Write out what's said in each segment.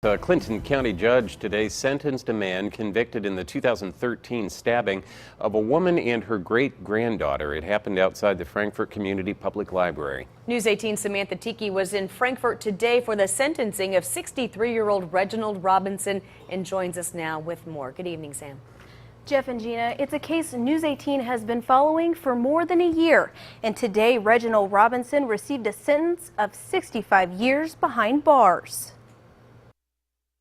A Clinton County judge today sentenced a man convicted in the 2013 stabbing of a woman and her great-granddaughter. It happened outside the Frankfort Public Library. News 18's Samantha Tiki was in Frankfort today for the sentencing of 63-year-old Reginald Robinson and joins us now with more. Good evening, Sam. Jeff and Gina, it's a case News 18 has been following for more than a year. And today, Reginald Robinson received a sentence of 65 years behind bars.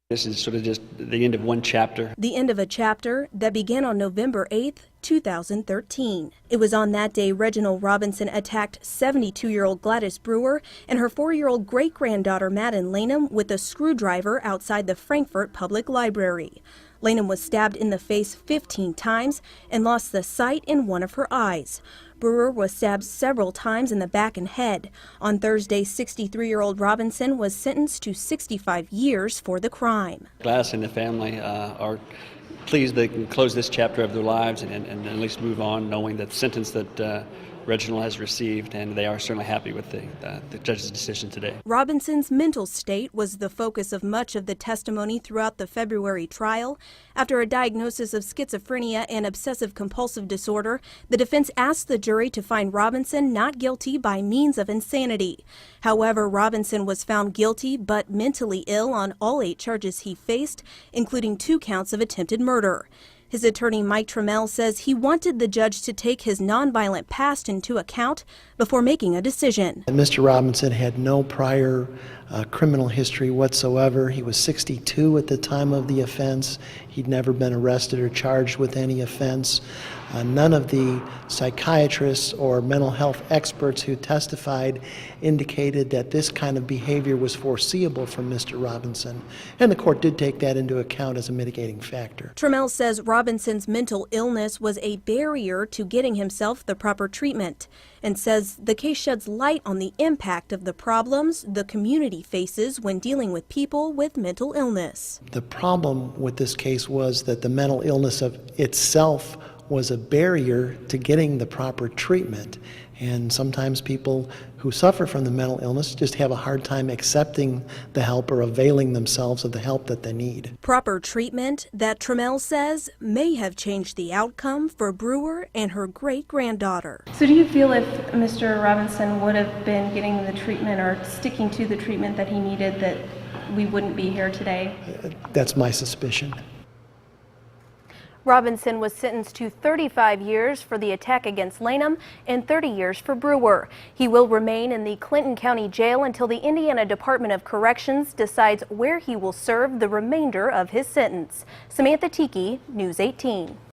This is sort of just the end of one chapter. The end of a chapter that began on November 8th, 2013. It was on that day Reginald Robinson attacked 72-year-old Gladys Brewer and her 4-year-old great-granddaughter Madden Lanham with a screwdriver outside the Frankfort Public Library. Lanham was stabbed in the face 15 times and lost the sight in one of her eyes. Brewer was stabbed several times in the back and head. On Thursday, 63-year-old Robinson was sentenced to 65 years for the crime. Gladys and the family are pleased they can close this chapter of their lives and at least move on, knowing that the sentence that Reginald has received, and they are certainly happy with the judge's decision today. Robinson's mental state was the focus of much of the testimony throughout the February trial. After a diagnosis of schizophrenia and obsessive-compulsive disorder, the defense asked the jury to find Robinson not guilty by means of insanity. However, Robinson was found guilty but mentally ill on all 8 charges he faced, including 2 counts of attempted murder. His attorney, Mike Trammell, says he wanted the judge to take his nonviolent past into account before making a decision. Mr. Robinson had no prior criminal history whatsoever. He was 62 at the time of the offense. He'd never been arrested or charged with any offense. None of the psychiatrists or mental health experts who testified indicated that this kind of behavior was foreseeable from Mr. Robinson, and the court did take that into account as a mitigating factor. Trammell says Robinson's mental illness was a barrier to getting himself the proper treatment, and says the case sheds light on the impact of the problems the community faces when dealing with people with mental illness. The problem with this case was that the mental illness of itself was a barrier to getting the proper treatment. And sometimes people who suffer from the mental illness just have a hard time accepting the help or availing themselves of the help that they need. Proper treatment that Trammell says may have changed the outcome for Brewer and her great-granddaughter. So do you feel if Mr. Robinson would have been getting the treatment or sticking to the treatment that he needed, that we wouldn't be here today? That's my suspicion. Robinson was sentenced to 35 years for the attack against Lanham and 30 years for Brewer. He will remain in the Clinton County Jail until the Indiana Department of Corrections decides where he will serve the remainder of his sentence. Samantha Tiki, News 18.